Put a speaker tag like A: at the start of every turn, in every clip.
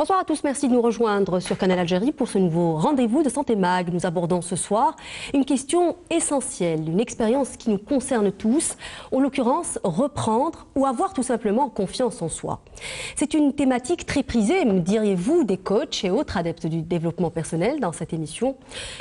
A: Bonsoir à tous, merci de nous rejoindre sur Canal Algérie pour ce nouveau rendez-vous de Santé Mag. Nous abordons ce soir une question essentielle, une expérience qui nous concerne tous, en l'occurrence reprendre ou avoir tout simplement confiance en soi. C'est une thématique très prisée, me diriez-vous, des coachs et autres adeptes du développement personnel. Dans cette émission,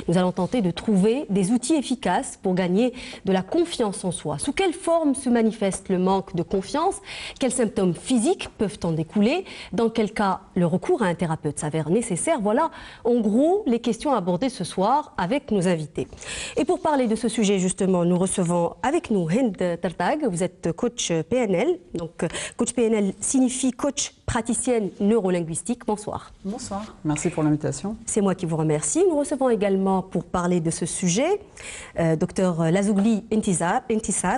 A: nous allons tenter de trouver des outils efficaces pour gagner de la confiance en soi. Sous quelle forme se manifeste le manque de confiance? Quels symptômes physiques peuvent en découler? Dans quel cas le recours à un thérapeute s'avère nécessaire? Voilà en gros les questions abordées ce soir avec nos invités. Et pour parler de ce sujet justement, nous recevons avec nous Hind Tertag. Vous êtes coach PNL. Donc coach PNL signifie coach praticienne neurolinguistique. Bonsoir.
B: Bonsoir, merci pour l'invitation.
A: C'est moi qui vous remercie. Nous recevons également pour parler de ce sujet Dr Lazougli Intissar.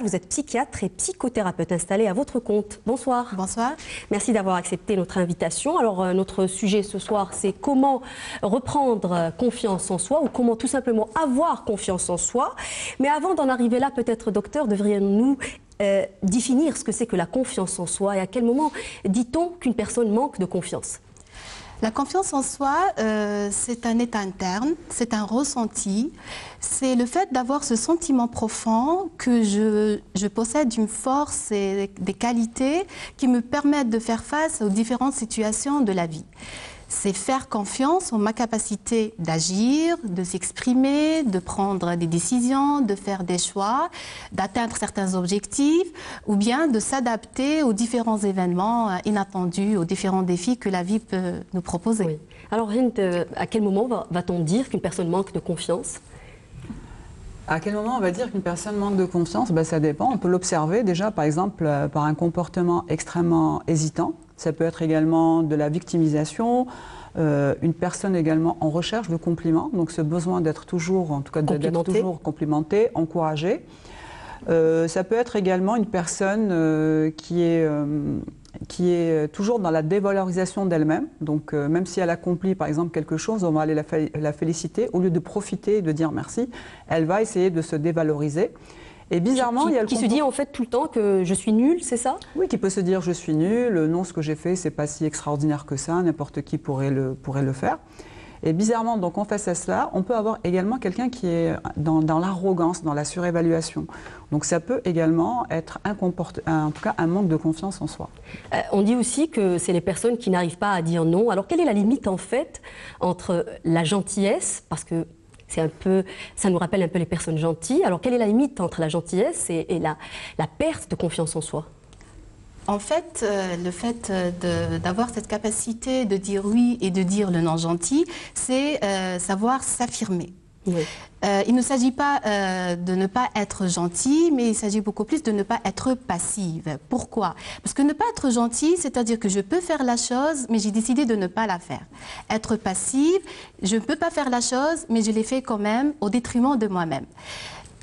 A: Vous êtes psychiatre et psychothérapeute installé à votre compte. Bonsoir.
C: Bonsoir.
A: Merci d'avoir accepté notre invitation. Alors notre sujet ce soir, c'est comment reprendre confiance en soi ou comment tout simplement avoir confiance en soi. Mais avant d'en arriver là, peut-être docteur, devrions-nous définir ce que c'est que la confiance en soi et à quel moment dit-on qu'une personne manque de confiance?
C: La confiance en soi, c'est un état interne, c'est un ressenti, c'est le fait d'avoir ce sentiment profond que je possède une force et des qualités qui me permettent de faire face aux différentes situations de la vie. C'est faire confiance en ma capacité d'agir, de s'exprimer, de prendre des décisions, de faire des choix, d'atteindre certains objectifs ou bien de s'adapter aux différents événements inattendus, aux différents défis que la vie peut nous proposer.
A: Oui. Alors Hind, à quel moment va-t-on dire qu'une personne manque de confiance?
B: À quel moment on va dire qu'une personne manque de confiance? Ça dépend. On peut l'observer déjà par exemple par un comportement extrêmement hésitant. Ça peut être également de la victimisation, une personne également en recherche de compliments, donc ce besoin d'être toujours, en tout cas d'être toujours complimenté, encouragé. Ça peut être également une personne qui est toujours dans la dévalorisation d'elle-même, donc même si elle accomplit par exemple quelque chose, on va aller la féliciter, au lieu de profiter et de dire merci, elle va essayer de se dévaloriser. Et bizarrement, il y a
A: qui se dit en fait tout le temps que je suis nul, c'est ça?
B: Oui, qui peut se dire je suis nul, non, ce que j'ai fait, c'est pas si extraordinaire que ça, n'importe qui pourrait le faire. Et bizarrement, donc en face à cela, on peut avoir également quelqu'un qui est dans l'arrogance, dans la surévaluation. Donc ça peut également être en tout cas un manque de confiance en soi.
A: On dit aussi que c'est les personnes qui n'arrivent pas à dire non. Alors quelle est la limite en fait entre la gentillesse, parce que ça nous rappelle un peu les personnes gentilles. Alors, quelle est la limite entre la gentillesse et la perte de confiance en soi?
C: En fait, le fait d'avoir cette capacité de dire oui et de dire le non gentil, c'est savoir s'affirmer.
A: Oui.
C: Il ne s'agit pas de ne pas être gentil, mais il s'agit beaucoup plus de ne pas être passive. Pourquoi? Parce que ne pas être gentil, c'est-à-dire que je peux faire la chose, mais j'ai décidé de ne pas la faire. Être passive, je ne peux pas faire la chose, mais je l'ai fait quand même au détriment de moi-même.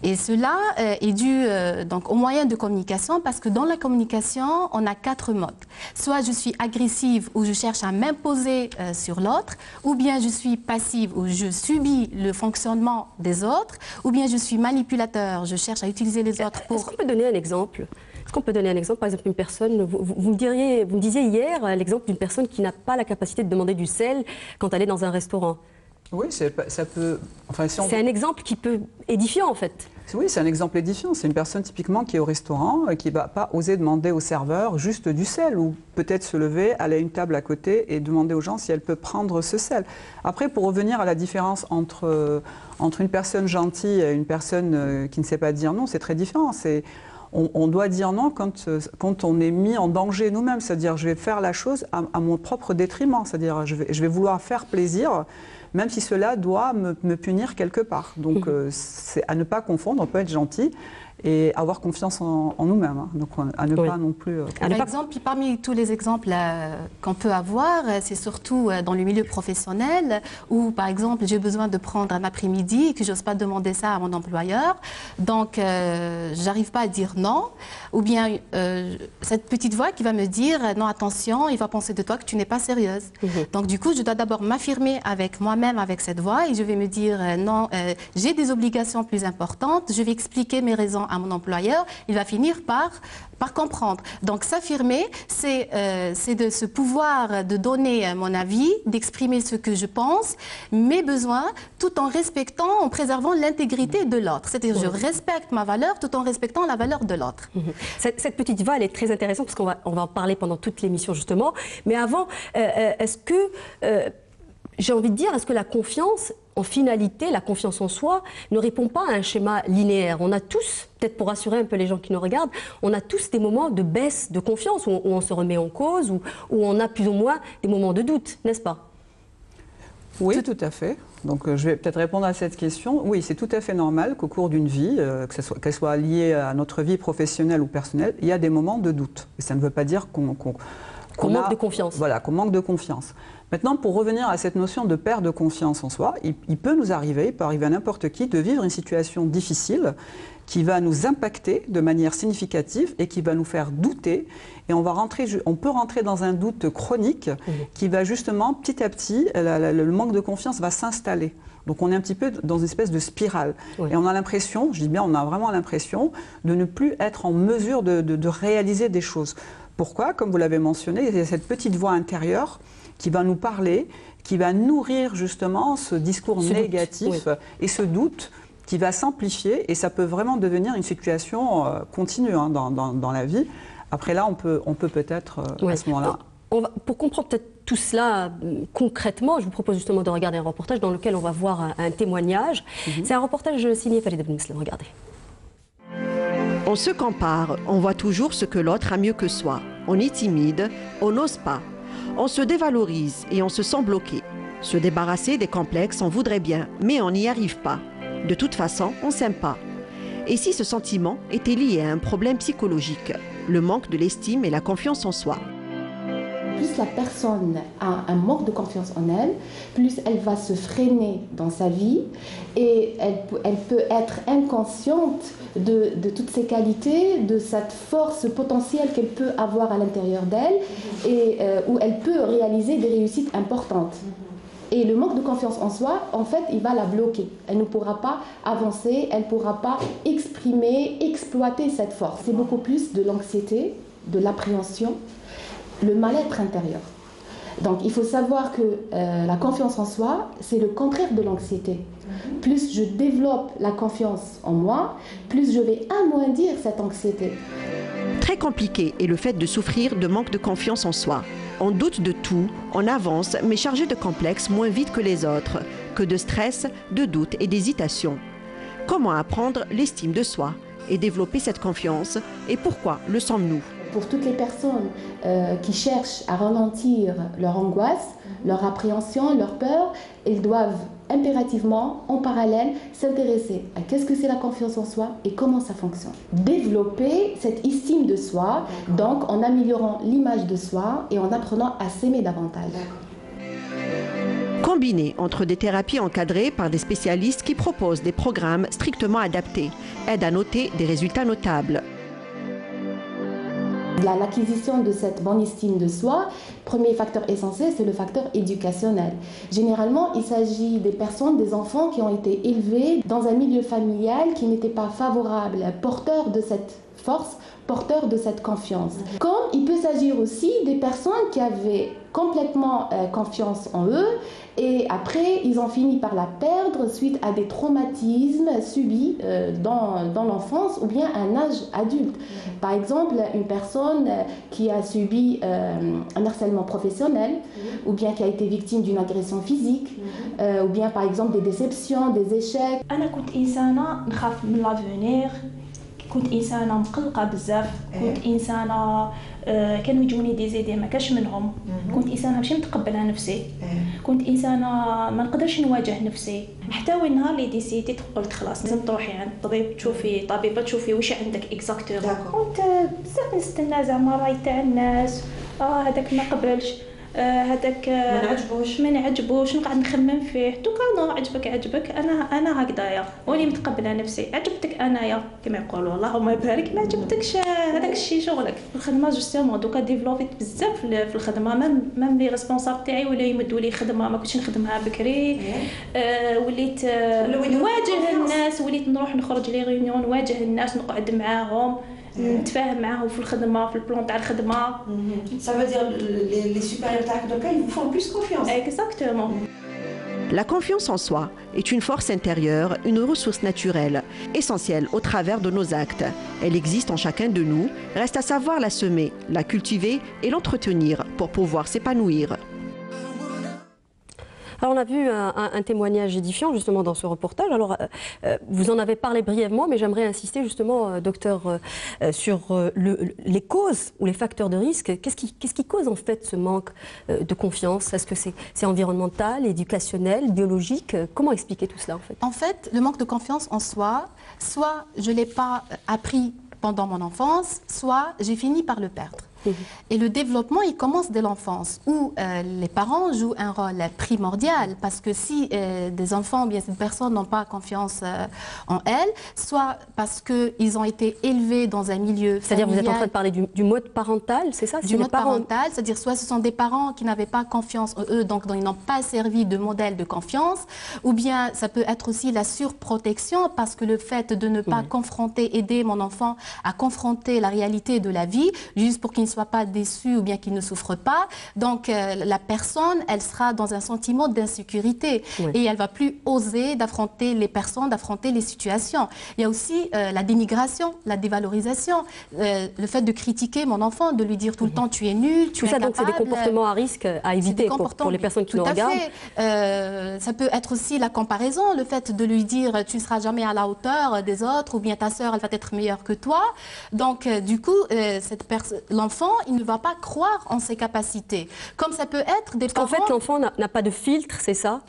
C: Et cela est dû donc aux moyens de communication, parce que dans la communication, on a 4 modes. Soit je suis agressive, où je cherche à m'imposer sur l'autre, ou bien je suis passive, où je subis le fonctionnement des autres, ou bien je suis manipulateur, je cherche à utiliser les autres pour...
A: Est-ce qu'on peut donner un exemple? Est-ce qu'on peut donner un exemple, par exemple, une personne, vous me disiez hier l'exemple d'une personne qui n'a pas la capacité de demander du sel quand elle est dans un restaurant.
B: Oui, ça peut... Enfin, si
A: c'est un exemple qui peut édifiant en fait.
B: Oui, c'est un exemple édifiant. C'est une personne typiquement qui est au restaurant, qui ne va pas oser demander au serveur juste du sel, ou peut-être se lever, aller à une table à côté et demander aux gens si elle peut prendre ce sel. Après, pour revenir à la différence entre une personne gentille et une personne qui ne sait pas dire non, c'est très différent. On doit dire non quand on est mis en danger nous-mêmes, c'est-à-dire je vais faire la chose à mon propre détriment, c'est-à-dire je vais vouloir faire plaisir, même si cela doit me punir quelque part. Donc c'est à ne pas confondre, on peut être gentil et avoir confiance en nous-mêmes, hein. Donc à ne pas non plus...
C: Par exemple, parmi tous les exemples qu'on peut avoir, c'est surtout dans le milieu professionnel où, par exemple, j'ai besoin de prendre un après-midi et que je n'ose pas demander ça à mon employeur, donc j'arrive pas à dire non, ou bien cette petite voix qui va me dire non, attention, il va penser de toi que tu n'es pas sérieuse. Donc du coup, je dois d'abord m'affirmer avec moi-même, avec cette voix, et je vais me dire non, j'ai des obligations plus importantes, je vais expliquer mes raisons à mon employeur, il va finir par comprendre. Donc s'affirmer, c'est de ce pouvoir de donner mon avis, d'exprimer ce que je pense, mes besoins, tout en respectant, en préservant l'intégrité de l'autre. C'est-à-dire je respecte ma valeur tout en respectant la valeur de l'autre.
A: Cette petite voix, elle est très intéressante parce qu'on va en parler pendant toute l'émission justement. Mais avant, est-ce que, j'ai envie de dire, est-ce que la confiance, en finalité, la confiance en soi, ne répond pas à un schéma linéaire? On a tous, peut-être pour rassurer un peu les gens qui nous regardent, on a tous des moments de baisse de confiance, où on se remet en cause, où on a plus ou moins des moments de doute, n'est-ce pas?
B: Oui, tout à fait. Donc je vais peut-être répondre à cette question. Oui, c'est tout à fait normal qu'au cours d'une vie, qu'elle soit liée à notre vie professionnelle ou personnelle, il y a des moments de doute. Et ça ne veut pas dire qu'on
A: manque de confiance.
B: Voilà, qu'on manque de confiance. Maintenant, pour revenir à cette notion de perte de confiance en soi, il peut nous arriver, il peut arriver à n'importe qui, de vivre une situation difficile qui va nous impacter de manière significative et qui va nous faire douter. Et on peut rentrer dans un doute chronique qui va justement, petit à petit, le manque de confiance va s'installer. Donc on est un petit peu dans une espèce de spirale. Oui. Et on a l'impression, je dis bien, on a vraiment l'impression de ne plus être en mesure de réaliser des choses. Pourquoi? Comme vous l'avez mentionné, il y a cette petite voix intérieure qui va nous parler, qui va nourrir justement ce discours négatif et ce doute qui va s'amplifier, et ça peut vraiment devenir une situation continue dans la vie. Après là, on peut peut-être à ce moment-là...
A: Pour comprendre peut-être tout cela concrètement, je vous propose justement de regarder un reportage dans lequel on va voir un témoignage. C'est un reportage signé Farid Ben Muslim, regardez.
D: On se compare, on voit toujours ce que l'autre a mieux que soi. On est timide, on n'ose pas. On se dévalorise et on se sent bloqué. Se débarrasser des complexes, on voudrait bien, mais on n'y arrive pas. De toute façon, on ne s'aime pas. Et si ce sentiment était lié à un problème psychologique, le manque de l'estime et la confiance en soi?
E: Plus la personne a un manque de confiance en elle, plus elle va se freiner dans sa vie et elle peut être inconsciente de toutes ses qualités, de cette force potentielle qu'elle peut avoir à l'intérieur d'elle et où elle peut réaliser des réussites importantes. Et le manque de confiance en soi, en fait, il va la bloquer. Elle ne pourra pas avancer, elle ne pourra pas exprimer, exploiter cette force. C'est beaucoup plus de l'anxiété, de l'appréhension, le mal-être intérieur. Donc il faut savoir que la confiance en soi, c'est le contraire de l'anxiété. Plus je développe la confiance en moi, plus je vais amoindrir cette anxiété.
D: Très compliqué est le fait de souffrir de manque de confiance en soi. On doute de tout, on avance, mais chargé de complexes moins vite que les autres, que de stress, de doute et d'hésitation. Comment apprendre l'estime de soi et développer cette confiance, et pourquoi le sommes-nous?
E: Pour toutes les personnes qui cherchent à ralentir leur angoisse, leur appréhension, leur peur, ils doivent impérativement, en parallèle, s'intéresser à qu'est-ce que c'est la confiance en soi et comment ça fonctionne. Développer cette estime de soi, donc en améliorant l'image de soi et en apprenant à s'aimer davantage.
D: Combiné entre des thérapies encadrées par des spécialistes qui proposent des programmes strictement adaptés, aide à noter des résultats notables.
E: L'acquisition de cette bonne estime de soi, premier facteur essentiel, c'est le facteur éducationnel. Généralement, il s'agit des personnes, des enfants qui ont été élevés dans un milieu familial qui n'était pas favorable, porteur de cette force, porteur de cette confiance. Comme il peut s'agir aussi des personnes qui avaient complètement confiance en eux et après ils ont fini par la perdre suite à des traumatismes subis dans l'enfance ou bien à un âge adulte. Par exemple, une personne qui a subi un harcèlement professionnel ou bien qui a été victime d'une agression physique ou bien par exemple des déceptions, des échecs.
F: كنت إنسانة مقلقة بزاف، كنت إنسانة كانوا يجوني دي زيدي ما كاش منهم، كنت إنسانة ماشي متقبلة نفسي، كنت إنسانة ما نقدرش نواجه نفسي، حتى وين نهار اللي ديسيديت قلت خلاص لازم تروحي عند الطبيب تشوفي طبيبة تشوفي واش عندك إكزاكتومون. كنت بزاف نستنى زعما راي تاع الناس، هذاك ما قبلش، هذاك ما نعجبوش نقعد نخمم فيه دوكا عجبك انا هكذايا ولي متقبله نفسي عجبتك انايا كما يقولوا اللهم بارك ما عجبتكش هذاك الشيء شغلك في الخدمه جوستومون دوكا ديفلوبيت بزاف في الخدمه ميم لي ريسبونسابل تاعي ولا يمدوا لي خدمه ما كنتش نخدمها بكري وليت نواجه الناس وليت نروح نخرج لي ريونيون نواجه الناس نقعد معاهم نتفاهم معاهم في الخدمه في البلان تاع الخدمه
G: ça veut dire les supérieurs تاعك دوكا ils vous font plus confiance
F: exactement.
D: La confiance en soi est une force intérieure, une ressource naturelle, essentielle au travers de nos actes. Elle existe en chacun de nous, reste à savoir la semer, la cultiver et l'entretenir pour pouvoir s'épanouir.
A: Alors on a vu un témoignage édifiant justement dans ce reportage. Alors vous en avez parlé brièvement, mais j'aimerais insister justement, docteur, sur les causes ou les facteurs de risque. Qu'est-ce qui cause en fait ce manque de confiance? Est-ce que c'est environnemental, éducationnel, biologique? Comment expliquer tout cela en fait?
C: En fait, le manque de confiance en soi, soit je ne l'ai pas appris pendant mon enfance, soit j'ai fini par le perdre. Et le développement, il commence dès l'enfance, où les parents jouent un rôle primordial, parce que si des enfants, bien ces personnes n'ont pas confiance en elles, soit parce qu'ils ont été élevés dans un milieu familial.
A: C'est-à-dire vous êtes en train de parler du mode parental, c'est ça?
C: Du mode parental, c'est-à-dire soit ce sont des parents qui n'avaient pas confiance en eux, donc ils n'ont pas servi de modèle de confiance, ou bien ça peut être aussi la surprotection, parce que le fait de ne pas confronter, aider mon enfant à confronter la réalité de la vie, juste pour qu'il ne soit pas déçu ou bien qu'il ne souffre pas. Donc la personne, elle sera dans un sentiment d'insécurité et elle va plus oser d'affronter les personnes, d'affronter les situations. Il y a aussi la dénigration, la dévalorisation, le fait de critiquer mon enfant, de lui dire tout le temps tu es nul, tu es incapable.
A: Donc c'est des comportements à risque à éviter pour les personnes qui nous regardent.
C: Ça peut être aussi la comparaison, le fait de lui dire tu ne seras jamais à la hauteur des autres ou bien ta sœur elle va être meilleure que toi. Donc du coup l'enfant il ne va pas croire en ses capacités. Comme ça peut être des parents...
A: En fait, l'enfant n'a pas de filtre, c'est ça?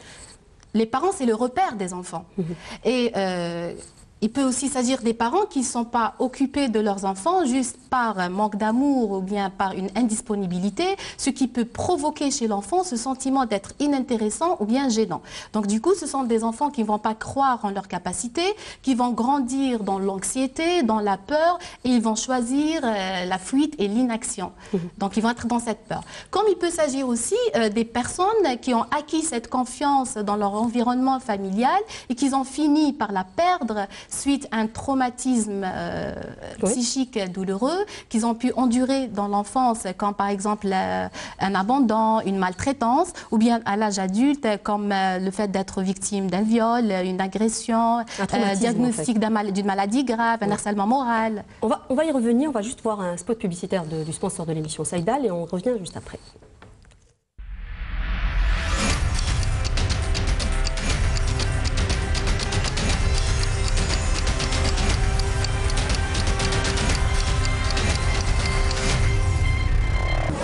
C: Les parents, c'est le repère des enfants. Et il peut aussi s'agir des parents qui ne sont pas occupés de leurs enfants juste par un manque d'amour ou bien par une indisponibilité, ce qui peut provoquer chez l'enfant ce sentiment d'être inintéressant ou bien gênant. Donc du coup, ce sont des enfants qui ne vont pas croire en leurs capacités, qui vont grandir dans l'anxiété, dans la peur, et ils vont choisir la fuite et l'inaction. Donc ils vont être dans cette peur. Comme il peut s'agir aussi des personnes qui ont acquis cette confiance dans leur environnement familial et qui ont fini par la perdre suite à un traumatisme psychique douloureux qu'ils ont pu endurer dans l'enfance, comme par exemple un abandon, une maltraitance, ou bien à l'âge adulte, comme le fait d'être victime d'un viol, une agression, un diagnostic d'une maladie grave, un harcèlement moral.
A: On va y revenir, on va juste voir un spot publicitaire du sponsor de l'émission Saïdal et on revient juste après.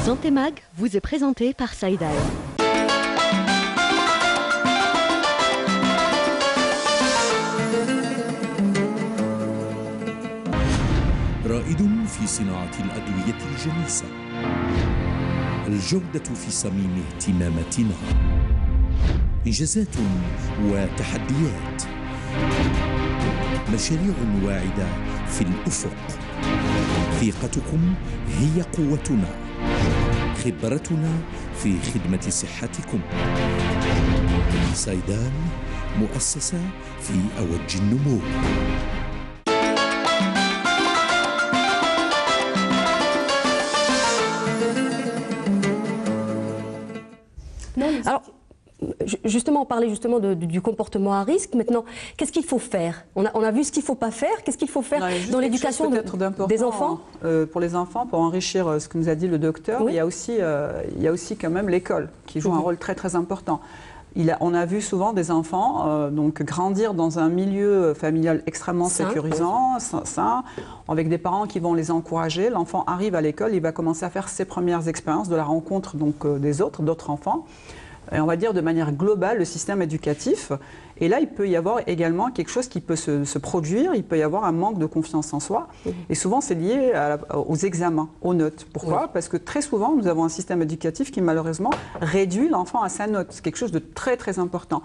H: Santé Mag vous est présenté par Saïdal.
I: رائد في صناعة الأدوية الجليسة، الجودة في صميم اهتماماتنا، إنجازات وتحديات، مشاريع واعدة في الأفق. ثقتكم هي قوتنا، خبرتنا في خدمة صحتكم. سايدال، مؤسسة في أوج النمو.
A: Alors, justement, on parlait justement du comportement à risque. Maintenant, qu'est-ce qu'il faut faire? On a vu ce qu'il ne faut pas faire. Qu'est-ce qu'il faut faire dans l'éducation des enfants?
B: Pour les enfants, pour enrichir ce que nous a dit le docteur, il y a aussi quand même l'école qui joue un rôle très très important. On a vu souvent des enfants donc grandir dans un milieu familial extrêmement sécurisant, sain, avec des parents qui vont les encourager. L'enfant arrive à l'école, il va commencer à faire ses premières expériences de la rencontre donc, d'autres enfants. Et on va dire de manière globale le système éducatif. Et là, il peut y avoir également quelque chose qui peut se produire, il peut y avoir un manque de confiance en soi. Et souvent, c'est lié aux examens, aux notes. Pourquoi? Parce que très souvent, nous avons un système éducatif qui malheureusement réduit l'enfant à sa note. C'est quelque chose de très très important.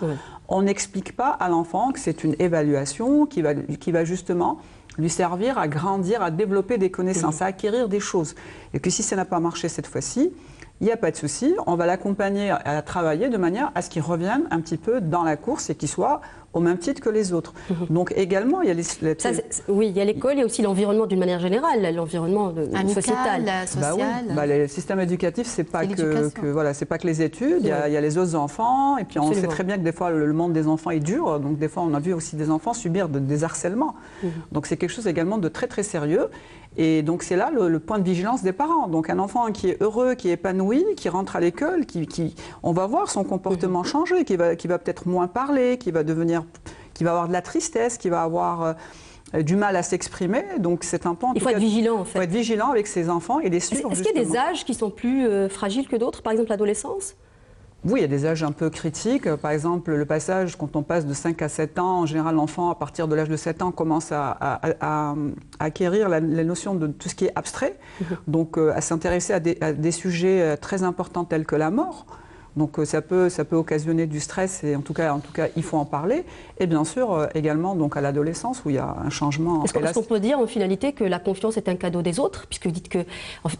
B: On n'explique pas à l'enfant que c'est une évaluation qui va justement lui servir à grandir, à développer des connaissances, à acquérir des choses. Et que si ça n'a pas marché cette fois-ci, il n'y a pas de souci, on va l'accompagner à travailler de manière à ce qu'il revienne un petit peu dans la course et qu'il soit au même titre que les autres. Donc également, il y a
A: oui, il y a l'école, il y a aussi l'environnement d'une manière générale, l'environnement sociétal.
C: Social.
B: Le système éducatif, c'est pas voilà, c'est pas que les études, il y a les autres enfants, et puis on sait très bien que des fois le monde des enfants est dur, donc des fois on a vu aussi des enfants subir des harcèlements. Donc c'est quelque chose également de très très sérieux. Et donc c'est là le point de vigilance des parents. Donc un enfant qui est heureux, qui est épanoui, qui rentre à l'école, on va voir son comportement changer, qui va peut-être moins parler, qui va avoir de la tristesse, qui va avoir du mal à s'exprimer. Donc c'est un point.
A: Il faut être vigilant en fait.
B: Il faut être vigilant avec ses enfants et les suivre.
A: Est-ce qu'il y a des âges qui sont plus fragiles que d'autres, par exemple l'adolescence ?
B: Oui, il y a des âges un peu critiques. Par exemple, le passage, quand on passe de 5 à 7 ans, en général, l'enfant, à partir de l'âge de 7 ans, commence à acquérir la notion de tout ce qui est abstrait, donc à s'intéresser à des sujets très importants tels que la mort. Donc ça peut occasionner du stress et en tout cas il faut en parler. Et bien sûr également donc à l'adolescence où il y a un changement.
A: Est-ce qu'on peut dire en finalité que la confiance est un cadeau des autres, puisque vous dites que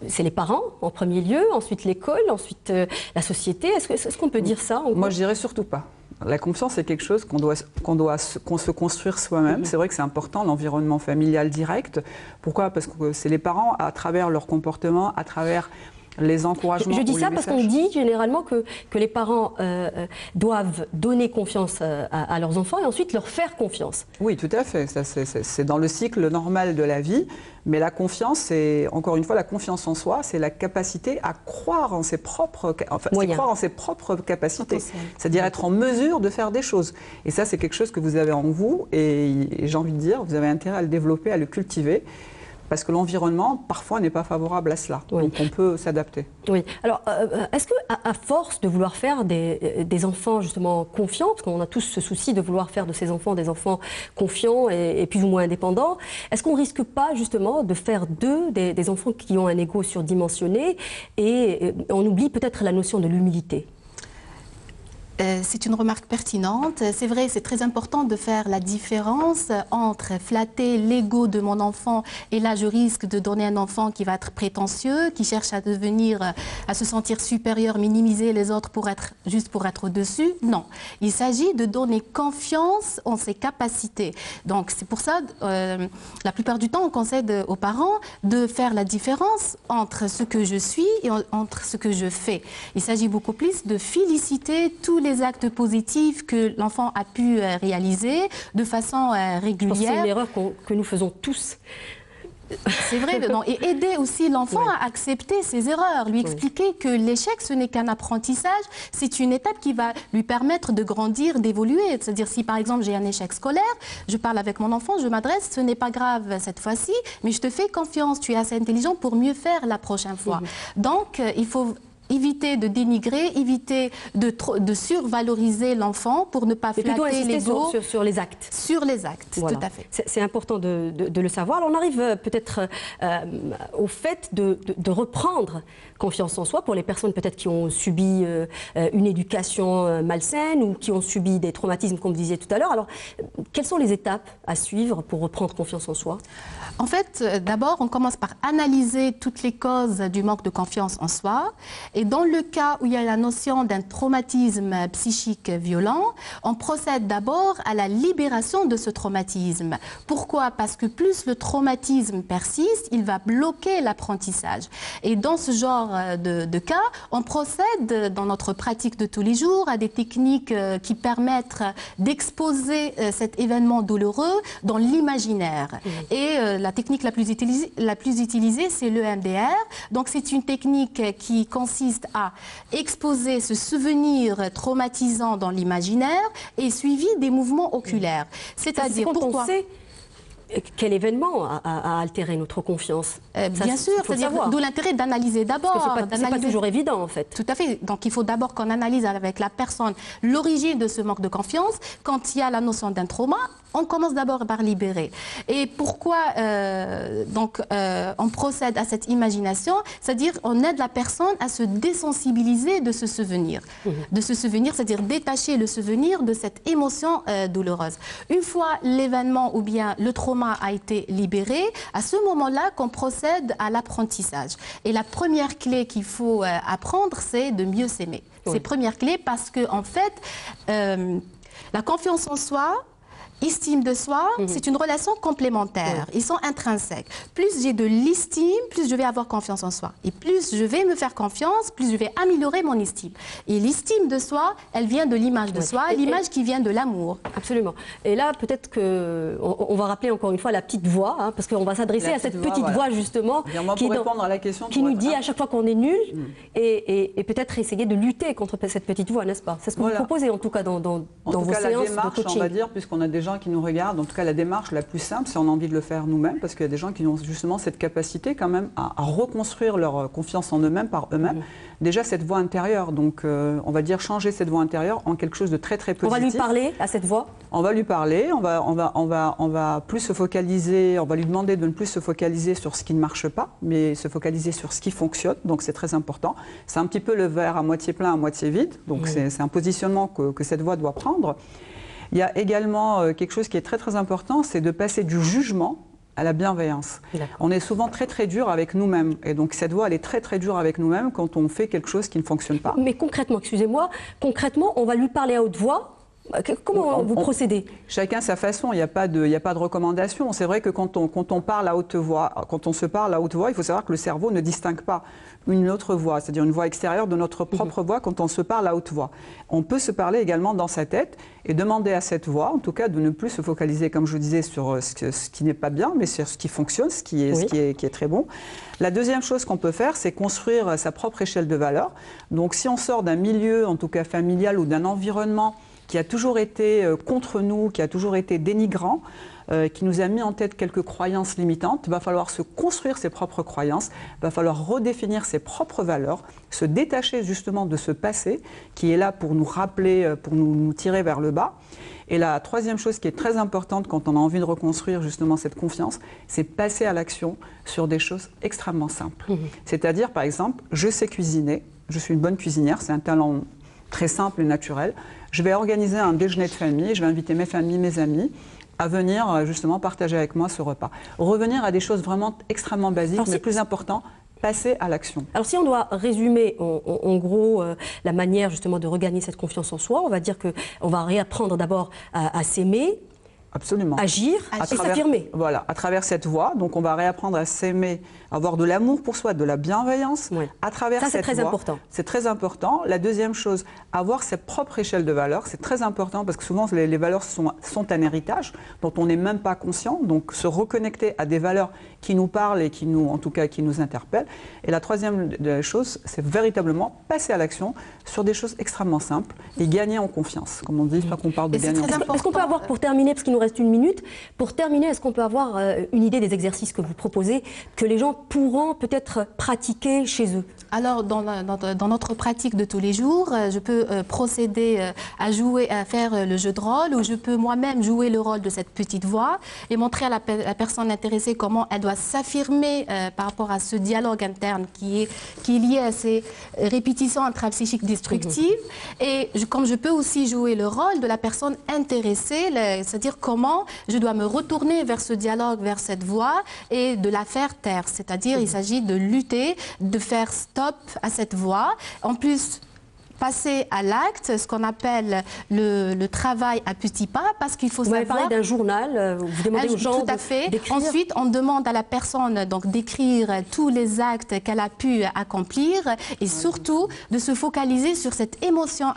A: c'est les parents en premier lieu, ensuite l'école, ensuite la société. Est-ce qu'on peut dire ça?
B: Moi je dirais surtout pas. La confiance c'est quelque chose qu'on se construire soi-même. C'est vrai que c'est important, l'environnement familial direct. Pourquoi? Parce que c'est les parents à travers leur comportement, à travers les encouragements.
A: Je dis ça parce qu'on dit généralement que les parents doivent donner confiance à leurs enfants et ensuite leur faire confiance.
B: Oui, tout à fait. C'est dans le cycle normal de la vie. Mais la confiance, c'est encore une fois la confiance en soi, c'est la capacité à croire en ses propres, croire en ses propres capacités. C'est-à-dire être en mesure de faire des choses. Et ça, c'est quelque chose que vous avez en vous et j'ai envie de dire, vous avez intérêt à le développer, à le cultiver. Parce que l'environnement, parfois, n'est pas favorable à cela. Oui. Donc, on peut s'adapter.
A: Oui. Alors, est-ce qu'à force de vouloir faire des enfants, justement, confiants, parce qu'on a tous ce souci de vouloir faire de ces enfants des enfants confiants et plus ou moins indépendants, est-ce qu'on ne risque pas, justement, de faire d'eux des enfants qui ont un ego surdimensionné et on oublie peut-être la notion de l'humilité?
C: C'est une remarque pertinente. C'est vrai, c'est très important de faire la différence entre flatter l'ego de mon enfant et là je risque de donner un enfant qui va être prétentieux, qui cherche à se sentir supérieur, minimiser les autres juste pour être au-dessus. Non, il s'agit de donner confiance en ses capacités. Donc c'est pour ça, la plupart du temps, on conseille aux parents de faire la différence entre ce que je suis et entre ce que je fais. Il s'agit beaucoup plus de féliciter tous les actes positifs que l'enfant a pu réaliser de façon régulière.
A: C'est une erreur que nous faisons tous.
C: C'est vrai, et aider aussi l'enfant à accepter ses erreurs, lui expliquer que l'échec, ce n'est qu'un apprentissage, c'est une étape qui va lui permettre de grandir, d'évoluer. C'est-à-dire si par exemple j'ai un échec scolaire, je parle avec mon enfant, je m'adresse, ce n'est pas grave cette fois-ci, mais je te fais confiance, tu es assez intelligent pour mieux faire la prochaine fois. Donc il faut éviter de dénigrer, éviter de survaloriser l'enfant pour ne pas flatter l'ego.
A: Sur les actes.
C: Sur les actes,
A: voilà.
C: Tout à fait.
A: C'est important de le savoir. Alors on arrive peut-être au fait de reprendre confiance en soi pour les personnes peut-être qui ont subi une éducation malsaine ou qui ont subi des traumatismes, comme vous disiez tout à l'heure. Alors, quelles sont les étapes à suivre pour reprendre confiance en soi?
C: En fait, d'abord, on commence par analyser toutes les causes du manque de confiance en soi. Et dans le cas où il y a la notion d'un traumatisme psychique violent, on procède d'abord à la libération de ce traumatisme. Pourquoi? Parce que plus le traumatisme persiste, il va bloquer l'apprentissage. Et dans ce genre de cas, on procède dans notre pratique de tous les jours à des techniques qui permettent d'exposer cet événement douloureux dans l'imaginaire. Et la technique la plus utilisée, c'est l'EMDR. Donc c'est une technique qui consiste à exposer ce souvenir traumatisant dans l'imaginaire et suivi des mouvements oculaires.
A: C'est-à-dire pourquoi quel événement a altéré notre confiance?
C: Bien sûr, d'où l'intérêt d'analyser d'abord.
A: Parce que ce n'est pas toujours évident en fait.
C: Tout à fait. Donc il faut d'abord qu'on analyse avec la personne l'origine de ce manque de confiance. Quand il y a la notion d'un trauma, on commence d'abord par libérer. Et pourquoi on procède à cette imagination? C'est-à-dire on aide la personne à se désensibiliser de ce souvenir. De ce souvenir, c'est-à-dire détacher le souvenir de cette émotion douloureuse. Une fois l'événement ou bien le trauma l'estomac a été libéré, à ce moment-là qu'on procède à l'apprentissage. Et la première clé qu'il faut apprendre, c'est de mieux s'aimer. C'est première clé parce que, en fait, la confiance en soi, estime de soi, c'est une relation complémentaire. Ils sont intrinsèques. Plus j'ai de l'estime, plus je vais avoir confiance en soi. Et plus je vais me faire confiance, plus je vais améliorer mon estime. Et l'estime de soi, elle vient de l'image de soi, l'image qui vient de l'amour.
A: Absolument. Et là, peut-être qu'on va rappeler encore une fois la petite voix, hein, parce qu'on va s'adresser à cette petite voix, justement, qui nous dit à chaque fois qu'on est nul, et peut-être essayer de lutter contre cette petite voix, n'est-ce pas? C'est ce que vous proposez, en tout cas, dans vos séances de coaching.
B: On va dire, puisqu'on a des gens qui nous regardent, en tout cas la démarche la plus simple, c'est on a envie de le faire nous-mêmes, parce qu'il y a des gens qui ont justement cette capacité quand même à reconstruire leur confiance en eux-mêmes par eux-mêmes. Déjà cette voix intérieure, donc on va dire changer cette voix intérieure en quelque chose de très très positif.
A: On va lui parler à cette voix.
B: On va lui parler, on va plus se focaliser, on va lui demander de ne plus se focaliser sur ce qui ne marche pas, mais se focaliser sur ce qui fonctionne, donc c'est très important. C'est un petit peu le verre à moitié plein, à moitié vide, donc c'est un positionnement que cette voix doit prendre. Il y a également quelque chose qui est très très important, c'est de passer du jugement à la bienveillance. On est souvent très très dur avec nous-mêmes, et donc cette voix elle est très très dure avec nous-mêmes quand on fait quelque chose qui ne fonctionne pas.
A: Mais concrètement, excusez-moi, concrètement on va lui parler à haute voix. Comment vous procédez?
B: Chacun sa façon, il n'y a pas de recommandation. C'est vrai que quand on parle à haute voix, quand on se parle à haute voix, il faut savoir que le cerveau ne distingue pas une autre voix, c'est-à-dire une voix extérieure de notre propre voix quand on se parle à haute voix. On peut se parler également dans sa tête et demander à cette voix, en tout cas, de ne plus se focaliser, comme je vous disais, sur ce qui n'est pas bien, mais sur ce qui fonctionne, ce qui est très bon. La deuxième chose qu'on peut faire, c'est construire sa propre échelle de valeur. Donc si on sort d'un milieu, en tout cas familial, ou d'un environnement qui a toujours été contre nous, qui a toujours été dénigrant, qui nous a mis en tête quelques croyances limitantes, il va falloir se construire ses propres croyances, il va falloir redéfinir ses propres valeurs, se détacher justement de ce passé qui est là pour nous rappeler, pour nous tirer vers le bas. Et la troisième chose qui est très importante quand on a envie de reconstruire justement cette confiance, c'est passer à l'action sur des choses extrêmement simples. C'est-à-dire, par exemple, je sais cuisiner, je suis une bonne cuisinière, c'est un talent très simple et naturel. Je vais organiser un déjeuner de famille, je vais inviter mes familles, mes amis à venir justement partager avec moi ce repas. Revenir à des choses vraiment extrêmement basiques, mais le plus important, passer à l'action.
A: Alors si on doit résumer en gros la manière justement de regagner cette confiance en soi, on va dire qu'on va réapprendre d'abord à s'aimer,
B: absolument,
A: agir et s'affirmer.
B: Voilà, à travers cette voie, donc on va réapprendre à s'aimer, avoir de l'amour pour soi, de la bienveillance, à travers cette voie.
A: Ça, c'est très important.
B: C'est très important. La deuxième chose, avoir sa propre échelle de valeurs, c'est très important parce que souvent les valeurs sont un héritage dont on n'est même pas conscient, donc se reconnecter à des valeurs qui nous parlent et qui nous, en tout cas, qui nous interpellent. Et la troisième chose, c'est véritablement passer à l'action sur des choses extrêmement simples et gagner en confiance, comme on dit, une fois qu'on parle de gagner en confiance.
A: Est-ce qu'on peut avoir, pour terminer, parce qu'il nous reste une minute, pour terminer, est-ce qu'on peut avoir une idée des exercices que vous proposez, que les gens pourront peut-être pratiquer chez eux?
C: Alors, dans notre pratique de tous les jours, je peux procéder à faire le jeu de rôle, où je peux moi-même jouer le rôle de cette petite voix et montrer à la personne intéressée comment elle doit s'affirmer par rapport à ce dialogue interne qui est lié à ces répétitions intrapsychiques destructives. Et comme je peux aussi jouer le rôle de la personne intéressée, c'est-à-dire comment je dois me retourner vers ce dialogue, vers cette voix et de la faire taire. C'est-à-dire il s'agit de lutter, de faire stop à cette voix. En plus, passer à l'acte, ce qu'on appelle le travail à petits pas, parce qu'il faut savoir...
A: Vous avez parlé d'un journal, vous demandez aux gens d'écrire.
C: Ensuite, on demande à la personne d'écrire tous les actes qu'elle a pu accomplir et surtout de se focaliser sur cette émotion